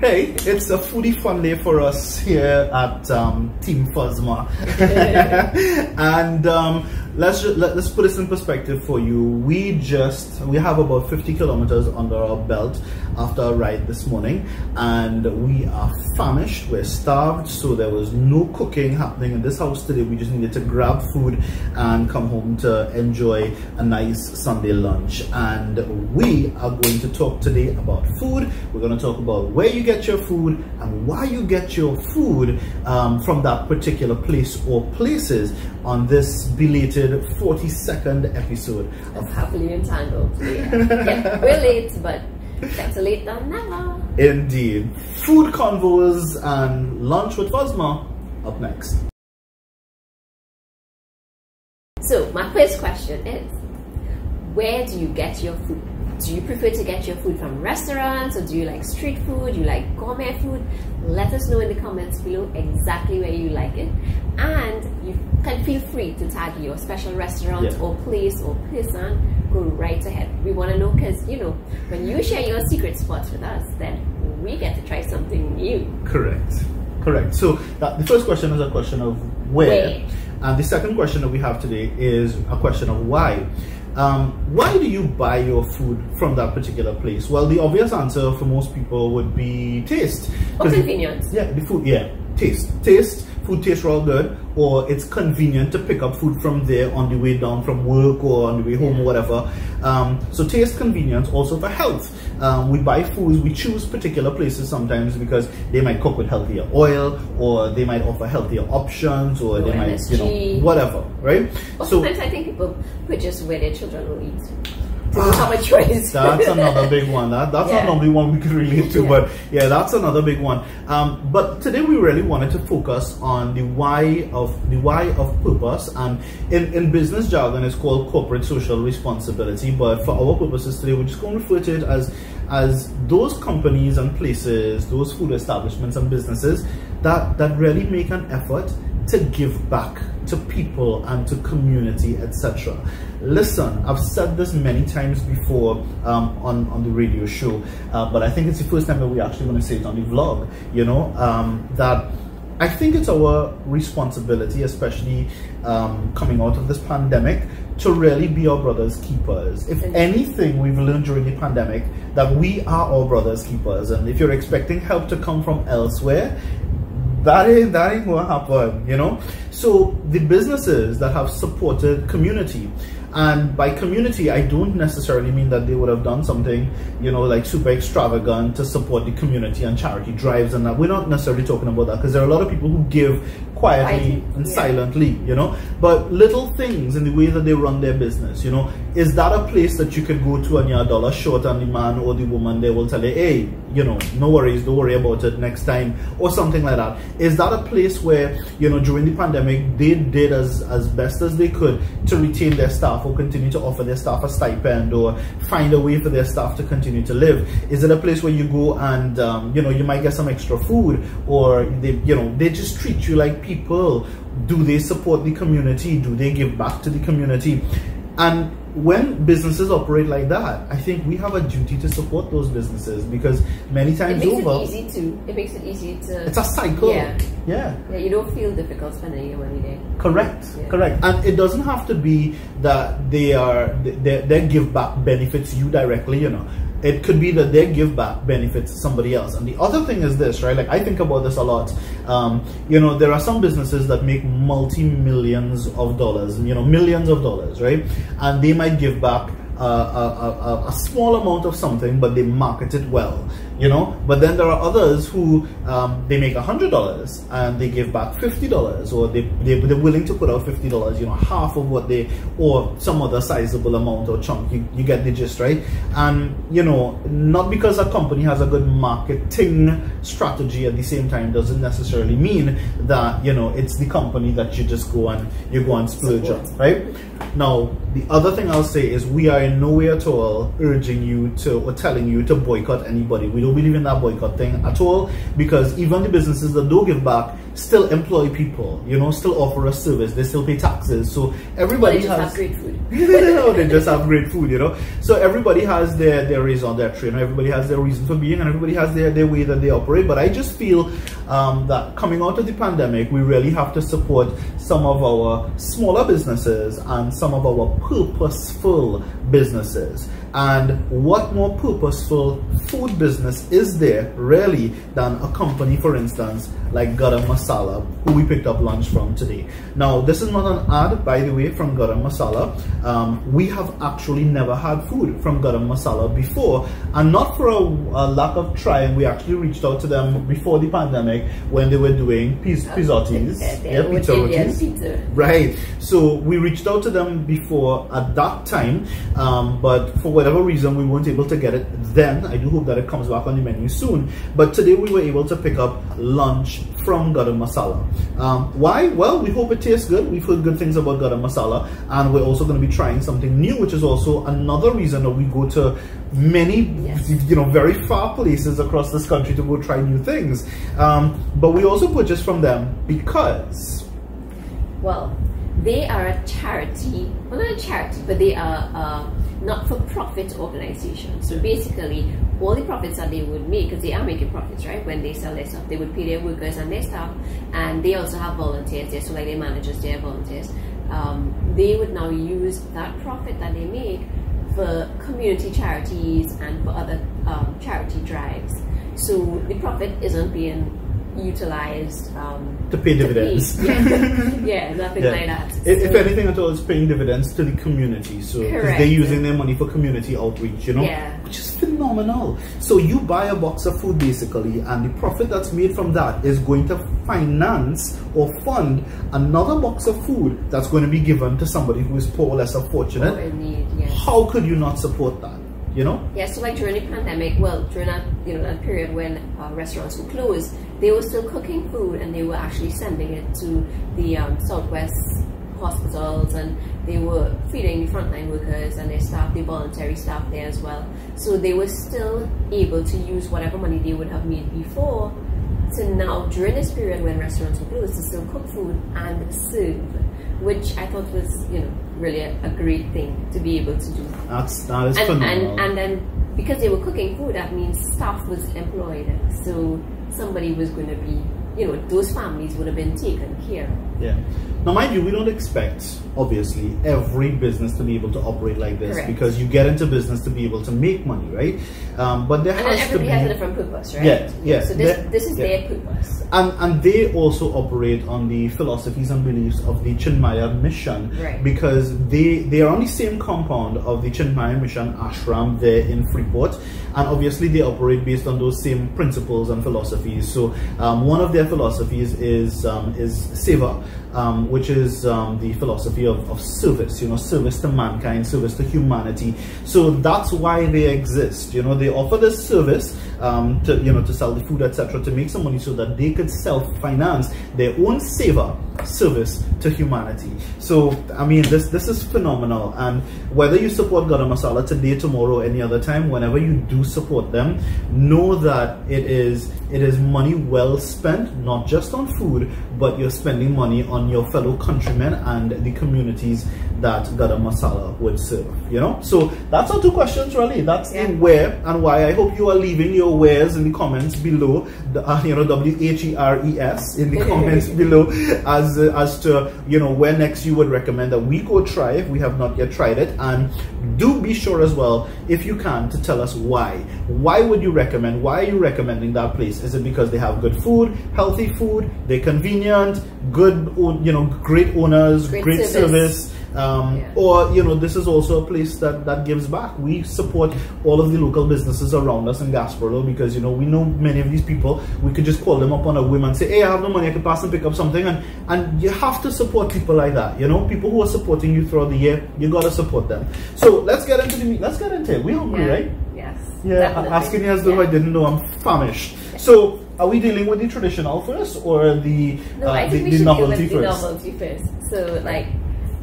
Hey, it's a foodie fun day for us here at Team Fuzma. And let's put this in perspective for you. We have about 50 kilometers under our belt after our ride this morning, and we are famished, we're starved, so there was no cooking happening in this house today. We just needed to grab food and come home to enjoy a nice Sunday lunch. And we are going to talk today about food. We're going to talk about where you get your food and why you get your food from that particular place or places on this belated 42nd episode of Happily Entangled AF. Yeah, we're late, but better late than never. Indeed. Food convos and lunch with Fuzma up next. So my first question is, where do you get your food? Do you prefer to get your food from restaurants, or do you like street food? You like gourmet food? Let us know in the comments below exactly where you like it, and you can feel free to tag your special restaurant or place or person. Go right ahead. We want to know, because you know, when you share your secret spots with us, then we get to try something new. Correct. So the first question is a question of where, and the second question that we have today is a question of why. Why do you buy your food from that particular place? Well, the obvious answer for most people would be taste. Or convenience. The food, taste. Food tastes real good, or it's convenient to pick up food from there on the way down from work or on the way home or whatever. So taste, convenience, also for health. We buy foods, we choose particular places sometimes because they might cook with healthier oil, or they might offer healthier options, or they might, whatever, right? Or sometimes I think people purchase where their children will eat. To have a choice. That's another big one. That's not normally one we could relate to, but yeah, that's another big one. But today we really wanted to focus on the why of purpose, and in business jargon it's called corporate social responsibility. But for our purposes today, we're just going to refer to it as those companies and places, those food establishments and businesses that really make an effort to give back to people and to community, etc. Listen, I've said this many times before on the radio show, but I think it's the first time that we actually want to say it on the vlog, that I think it's our responsibility, especially coming out of this pandemic, to really be our brother's keepers. If anything we've learned during the pandemic, that we are our brother's keepers, and if you're expecting help to come from elsewhere, that ain't gonna happen, So the businesses that have supported community, and by community I don't necessarily mean that they would have done something like super extravagant to support the community and charity drives and that. We're not necessarily talking about that, because there are a lot of people who give quietly and silently, but little things in the way that they run their business. Is that a place that you could go to and you're $1 short, and the man or the woman there will tell you, hey, no worries, don't worry about it next time, or something like that? Is that a place where during the pandemic they did as best as they could to retain their staff, or continue to offer their staff a stipend, or find a way for their staff to continue to live? Is it a place where you go and you might get some extra food, or they just treat you like people? Do they support the community? Do they give back to the community? And when businesses operate like that, I think we have a duty to support those businesses, because many times it makes it easy to. It's a cycle. Yeah, you don't feel difficult spending your money there. Correct. And it doesn't have to be that their give back benefits you directly. It could be that their give back benefits somebody else. And the other thing is this, right? Like, I think about this a lot. There are some businesses that make multi-millions of dollars, millions of dollars, right? And they might give back a small amount of something, but they market it well, But then there are others who they make $100 and they give back $50, or they're willing to put out $50, half of what or some other sizable amount or chunk. You get the gist, right? And not because a company has a good marketing strategy at the same time doesn't necessarily mean that it's the company that you just go and splurge on, right? Now, the other thing I'll say is we are in no way at all urging you to or telling you to boycott anybody. We don't believe in that boycott thing at all, because even the businesses that don't give back still employ people, you know, still offer a service, they still pay taxes. So everybody they just have great food. No, they just have great food, you know. So everybody has their raison d'etre, you know, everybody has their reason for being, and everybody has their way that they operate. But I just feel that coming out of the pandemic, we really have to support some of our smaller businesses and some of our purposeful businesses. And what more purposeful food business is there really than a company, for instance, like Garam Masala, who we picked up lunch from today. Now, this is not an ad, by the way, from Garam Masala. We have actually never had food from Garam Masala before, and not for a lack of trying. We actually reached out to them before the pandemic when they were doing pizzottis, pizza rotis. Right. So we reached out to them before at that time, but for whatever reason we weren't able to get it then. I do hope that it comes back on the menu soon. But today we were able to pick up lunch from Garam Masala. Why? Well, we hope it tastes good. We've heard good things about Garam Masala, and we're also going to be trying something new, which is also another reason that we go to many, you know, very far places across this country to go try new things. But we also purchase from them because, well, they are a charity, well, not a charity, but they are a not-for-profit organization. So basically, all the profits that they would make, because they are making profits, right, when they sell their stuff, they would pay their workers and their staff, and they also have volunteers there, so like their managers, they have volunteers. They would now use that profit that they make for community charities and for other charity drives. So the profit isn't being utilized to pay dividends. Yeah, nothing like that. If anything at all, it's paying dividends to the community. So because they're using their money for community outreach, you know, which is phenomenal. So you buy a box of food basically, and the profit that's made from that is going to finance or fund another box of food that's going to be given to somebody who is poor or less fortunate. Or in need, yes. How could you not support that? You know? Yeah, so like during the pandemic, well, during that, you know, that period when restaurants were closed, they were still cooking food, and they were actually sending it to the Southwest hospitals, and they were feeding the frontline workers and their staff, the voluntary staff there as well. So they were still able to use whatever money they would have made before to now, during this period when restaurants were closed, to still cook food and serve, which I thought was, you know, really a great thing to be able to do. That is phenomenal. And then because they were cooking food, that means staff was employed, so somebody was going to be, you know, those families would have been taken care of. Yeah. Now, mind you, we don't expect, obviously, every business to be able to operate like this, because you get into business to be able to make money, right? But there has to be... everybody has a different purpose, right? Yes. So this is their purpose. And they also operate on the philosophies and beliefs of the Chinmaya mission, because they are on the same compound of the Chinmaya mission ashram there in Freeport, and obviously they operate based on those same principles and philosophies. So one of their philosophies is seva, which is the philosophy of service, you know, service to mankind, service to humanity. So that's why they exist. You know, they offer this service to, you know, to sell the food, etc., to make some money so that they could self-finance their own seva, service to humanity. So I mean, this is phenomenal. And whether you support Garam Masala today, tomorrow, any other time, whenever you do support them, know that it is money well spent, not just on food, but you're spending money on your fellow countrymen and the communities that Garam Masala would serve, you know. So that's our two questions really. That's the where and why. I hope you are leaving your wheres in the comments below, you know, WHERES in the comments below, as to, you know, where next you would recommend that we go try if we have not yet tried it. And do be sure as well, if you can, to tell us why would you recommend, why are you recommending that place? Is it because they have good food, healthy food, they're convenient, good, you know, great owners, great service, or, you know, this is also a place that gives back. We support all of the local businesses around us in Gasparilla, because, you know, we know many of these people. We could just call them up on a whim and say, hey, I have no money, I can pass and pick up something. And you have to support people like that, you know, people who are supporting you throughout the year. You got to support them. So let's get into the meat. Let's get into it. We're hungry, right? Yes. Yeah, definitely. Asking you as though I didn't know, I'm famished. So are we dealing with the traditional first, or the novelty first? The novelty first. So, like,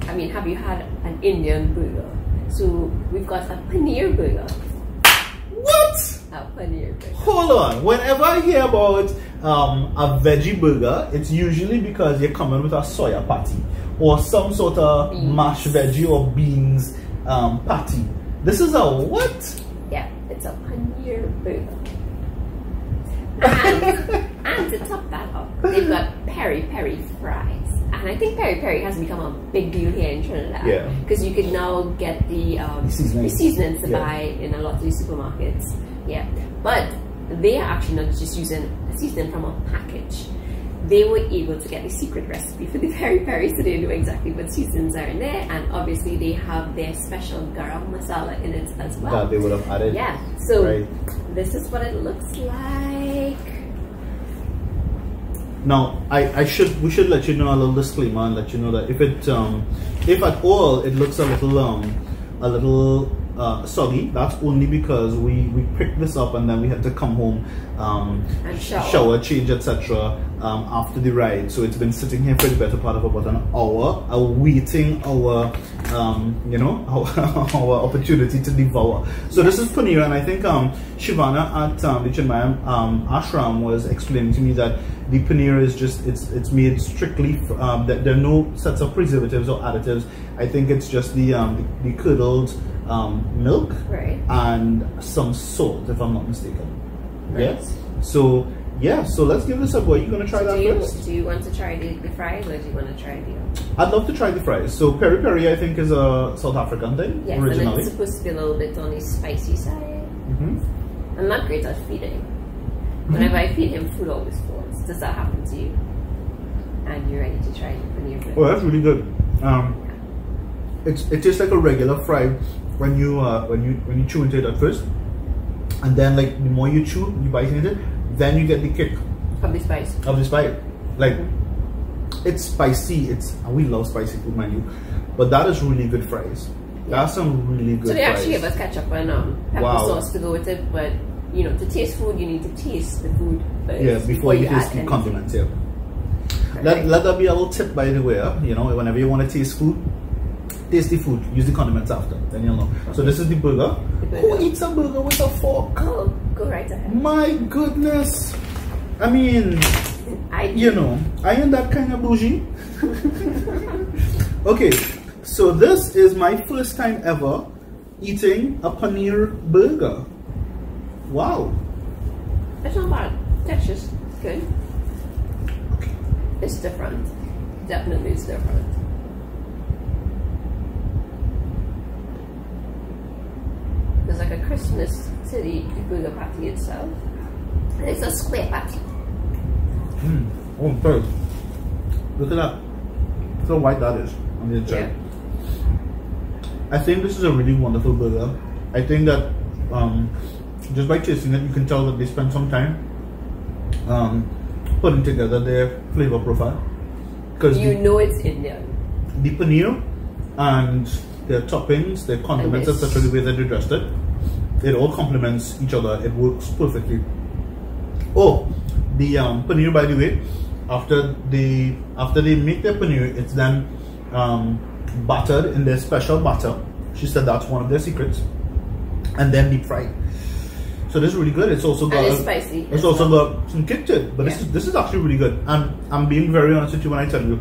I mean, have you had an Indian burger? So we've got a Paneer burger. What? A paneer burger. Hold on. Whenever I hear about a veggie burger, it's usually because you're coming with a soya patty or some sort of mashed veggie or beans patty. This is a what? Yeah, it's a paneer burger. And to top that up, they've got peri fries. And I think peri has become a big deal here in Trinidad. Yeah. Because you can now get the seasonings to buy in a lot of these supermarkets. Yeah. But they are actually not just using a seasoning from a package. They were able to get the secret recipe for the peri, so they know exactly what seasonings are in there. And obviously they have their special Garam Masala in it as well. That they would have added. Yeah. So this is what it looks like. Now, we should let you know a little disclaimer and let you know that if at all it looks a little soggy, that's only because we picked this up and then we had to come home and shower, change, etc. After the ride. So it's been sitting here for the better part of about an hour, awaiting our our opportunity to devour. So this is paneer, and I think Shivana at the Chiang Mai ashram was explaining to me that the paneer is just it's made strictly that there are no sets of preservatives or additives. I think it's just the curdled milk and some salt, if I'm not mistaken. Yes. So let's give this a go. Are you going to try that first? Do you want to try the fries, or do you want to try the? I'd love to try the fries. So peri, I think, is a South African thing originally. And it's supposed to be a little bit on the spicy side. I'm not great at feeding. Whenever I feed him, food always falls. Does that happen to you? And you're ready to try the paneer burger? Oh, that's really good. It tastes like a regular fry when you chew into it at first, and then like the more you chew, you bite into it, then you get the kick of the spice. Like it's spicy. We love spicy food, mind you, but that is really good fries. That's some really good. So they fries. actually give us ketchup and pepper sauce to go with it, but to taste food, you need to taste the food first. Yeah, before you taste the condiments. Yeah. Let that be a little tip, by the way. Whenever you want to taste food, taste the food. Use the condiments after. Then you'll know. Okay. So this is the burger. Who eats a burger with a fork? Oh, go right ahead. My goodness. I mean, I ain't that kind of bougie. Okay, so this is my first time ever eating a paneer burger. Wow. It's not bad. Texture's good. Okay. It's different. Definitely it's different. There's like a crispness to the burger patty itself. And it's a square patty. Oh, good. Look at that. Look how white that is on the inside. Yeah. I think this is a really wonderful burger. I think that just by tasting it, you can tell that they spent some time putting together their flavor profile. Because it's Indian. The paneer and their toppings, their condiments, etc., the way that they dressed it, it all complements each other. It works perfectly. Oh, the paneer, by the way, after they make their paneer, it's then battered in their special batter. She said that's one of their secrets, and then deep fried. So this is really good. It's also got it's spicy. It's also got some kick to it, but this is actually really good. And I'm being very honest with you when I tell you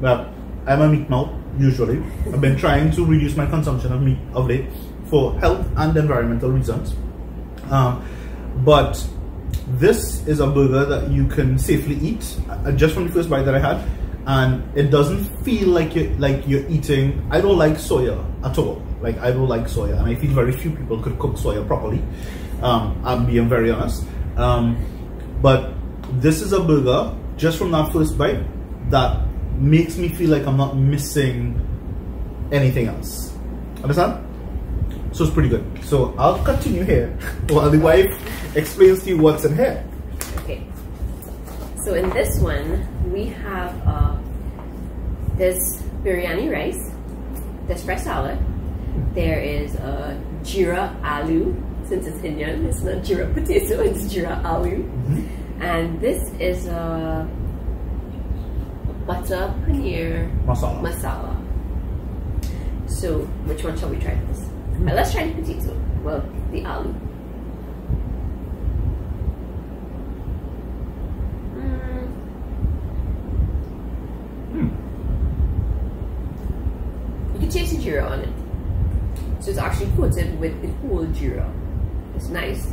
that I'm a meat mouth usually. I've been trying to reduce my consumption of meat of late for health and environmental reasons. But this is a burger that you can safely eat just from the first bite that I had, and it doesn't feel like you're eating. I don't like soya at all. I don't like soya, and I feel very few people could cook soya properly. I'm being very honest. But this is a burger just from that first bite that makes me feel like I'm not missing anything else. Understand? So it's pretty good. So I'll continue here while the wife explains to you what's in here. Okay. So in this one, we have this biryani rice, there's fresh salad, there is jeera aloo, since it's Indian, it's not jeera potato, it's jeera aloo. And this is a butter paneer masala. So which one shall we try first? Let's try the potato. Well, the aloo. jeera on it. So it's actually coated with the whole jeera. It's nice.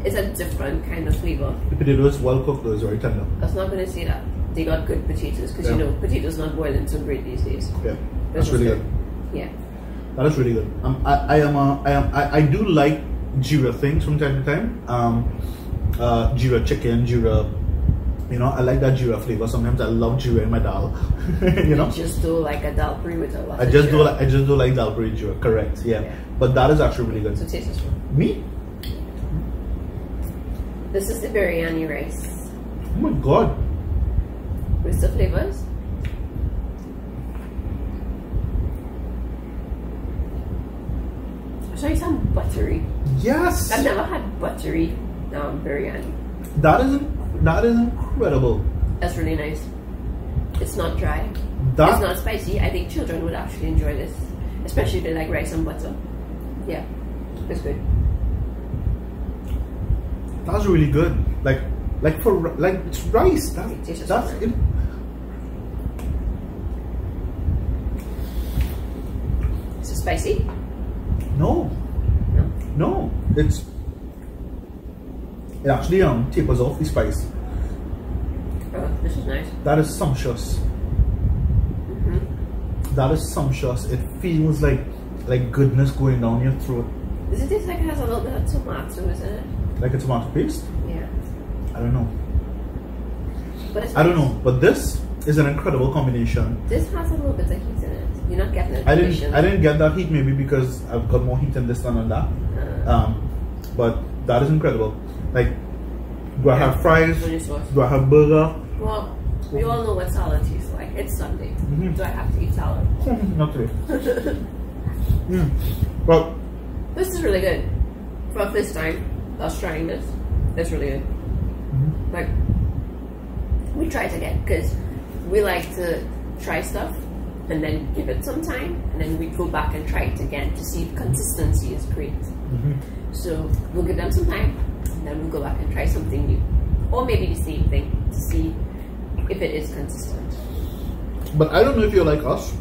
It's a different kind of flavor. The potato is well cooked though, it's very tender. I was not going to say that. They got good potatoes because you know potatoes not boiling so great these days. Yeah, that's really good. Yeah, that is really good. I do like jeera things from time to time. Jeera chicken, jeera. You know, I like that jeera flavor. Sometimes I love jeera in my dal. You know, just do like a dal puri with a lot. I just do like dal puri jeera. Correct. Yeah. But that is actually really good. So taste this one. Me? This is the biryani rice. Oh my god. With the flavors. I'll show you some buttery. Yes. I've never had buttery biryani. That is incredible. That's really nice. It's not dry. It's not spicy. I think children would actually enjoy this, especially if they like rice and butter. Yeah, it's good. That's really good. Like it's rice. That's it. Is it spicy? No. It actually tapers off the spice. Oh, this is nice. That is sumptuous. That is sumptuous. It feels like goodness going down your throat. Does it taste like it has a little bit of tomato, isn't it? Like a tomato paste? Yeah. I don't know. But it's I don't know. But this is an incredible combination. This has a little bit of heat in it. You're not getting it. I didn't get that heat, maybe because I've got more heat in this than on that. But that is incredible. Like, do I have fries? Do I have burger? Well, we all know what salad tastes like. It's Sunday. Do I have to eat salad? Not today. Well, this is really good. For the first time us trying this, it's really good. Like, we try it again because we like to try stuff and then give it some time and then we go back and try it again to see if consistency is great. So we'll give them some time and then we'll go back and try something new, or maybe the same thing to see if it is consistent. But I don't know if you're like us.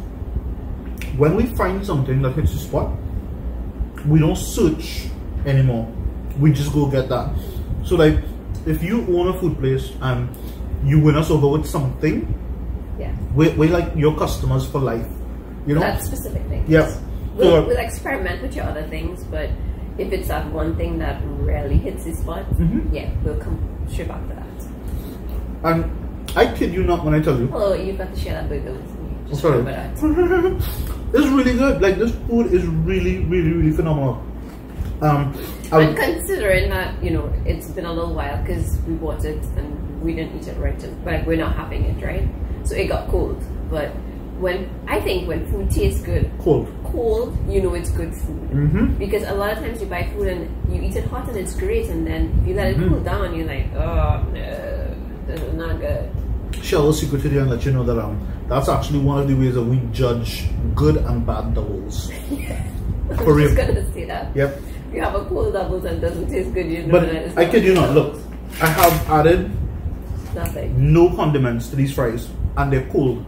When we find something that hits the spot, we don't search anymore. We just go get that. So like, if you own a food place and you win us over with something, we're like your customers for life. You know? That specific thing. Yeah. We'll experiment with your other things, but if it's that one thing that really hits the spot, yeah, we'll come straight back to that. And I kid you not when I tell you. Oh, you've got to share that burger with me. Just sorry. remember that. It's really good. Like, this food is really, really, really phenomenal. And considering that, you know, it's been a little while because we bought it and we didn't eat it right, but we're not having it, right? So it got cold. But I think when food tastes good, cold, you know it's good food. Because a lot of times you buy food and you eat it hot and it's great, and then if you let it cool down, you're like, oh no, this is not good. Share a secret with you and let you know that that's actually one of the ways that we judge good and bad doubles. For real. I was gonna say that. Yep. If you have a cold double and doesn't taste good, you know but that it's I kid you not, look, I have added no condiments to these fries and they're cold.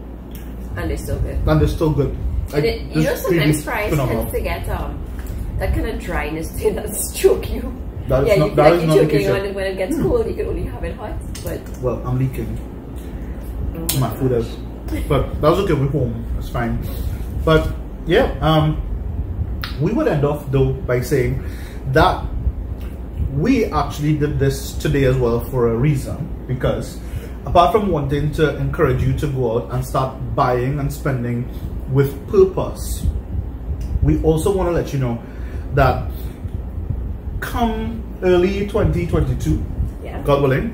And they're still good. And they're still good. You know, sometimes fries tend to get that kind of dryness thing that choke you. That yeah, is you feel like you're choking on it when it gets cold. You can only have it hot. But well, I'm leaking. My food is. But that's okay. We're home. It's fine. But yeah, we would end off though by saying that we actually did this today as well for a reason, because apart from wanting to encourage you to go out and start buying and spending with purpose, we also want to let you know that come early 2022, God willing,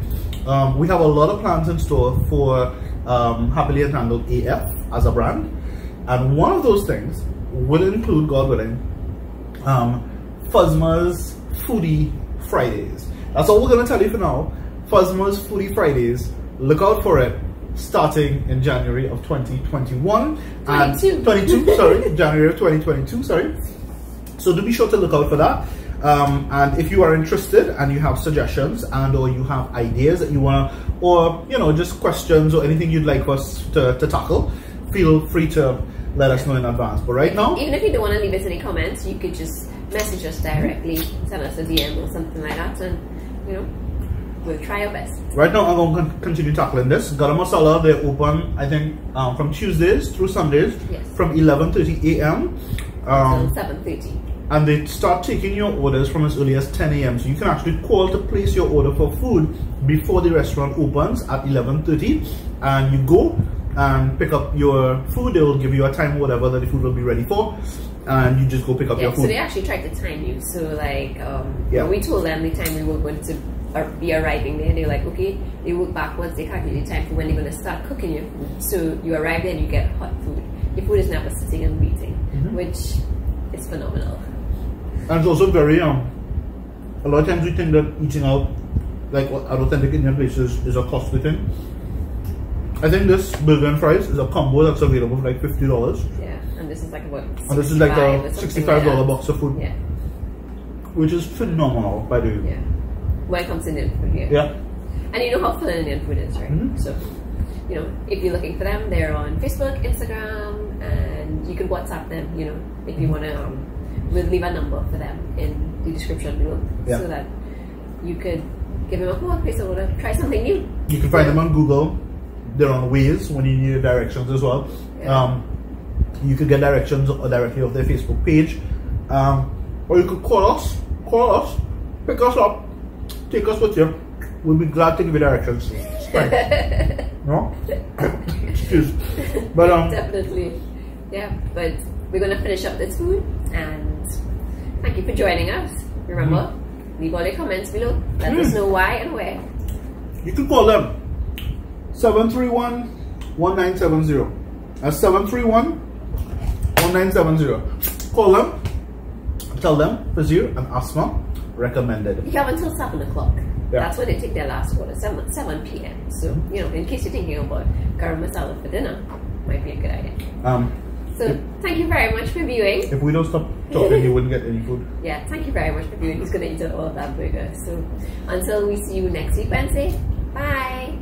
we have a lot of plans in store for Happily Entangled AF as a brand, and one of those things will include, God willing, Fuzma's Foodie Fridays. That's all we're going to tell you for now. Fuzma's Foodie Fridays. Look out for it starting in January of 2021. 22, sorry, January of 2022, sorry. So do be sure to look out for that. And if you are interested and you have suggestions and or you have ideas that you want to, or you know, just questions or anything you'd like us to tackle, feel free to let us know in advance. But right now, even if you don't want to leave us any comments, you could just message us directly, send us a DM or something like that, and we'll try our best. Right now, I'm going to continue tackling this. Garam Masala, they're open, I think, from Tuesdays through Sundays, from 11:30 a.m. Until 7:30. And they start taking your orders from as early as 10 a.m. So you can actually call to place your order for food before the restaurant opens at 11:30, and you go and pick up your food. They will give you a time, whatever that the food will be ready for, and you just go pick up your food. So they actually tried to time you. So like, when we told them the time we were going to be arriving there, they're like, okay, they work backwards. They calculate the time for when they're going to start cooking your food. So you arrive there and you get hot food. Your food is never sitting and waiting, which is phenomenal. And it's also very a lot of times we think that eating out, like authentic Indian places, is a costly thing. I think this burger and fries is a combo that's available for like $50. Yeah, and this is like what? And this is like a $65 box of food. Yeah. Which is phenomenal, by the way. Yeah. When it comes to Indian food, Yeah. And you know how filling Indian food is, right? So, if you're looking for them, they're on Facebook, Instagram, and you can WhatsApp them, if you want to. We'll leave a number for them in the description below, so that you could give them a call, place an order, try something new. You can find them on Google. They're on Waze when you need directions as well. Yeah. You could get directions directly off their Facebook page, or you could call us, pick us up, take us with you. We'll be glad to give you directions. No? Excuse. But definitely. Yeah, but we're gonna finish up this food, and thank you for joining us. Remember, leave all your comments below. Let us know why and where. You can call them 731-1970. That's 731-1970. Call them, tell them Fuzma and Asma recommended. You have until 7 o'clock. Yeah. That's when they take their last order, 7 p.m. So, in case you're thinking about garam masala for dinner, might be a good idea. So, thank you very much for viewing. If we don't stop talking, you wouldn't get any food. Yeah, thank you very much for viewing. He's going to eat all of that burger. So, until we see you next week, Wednesday, bye.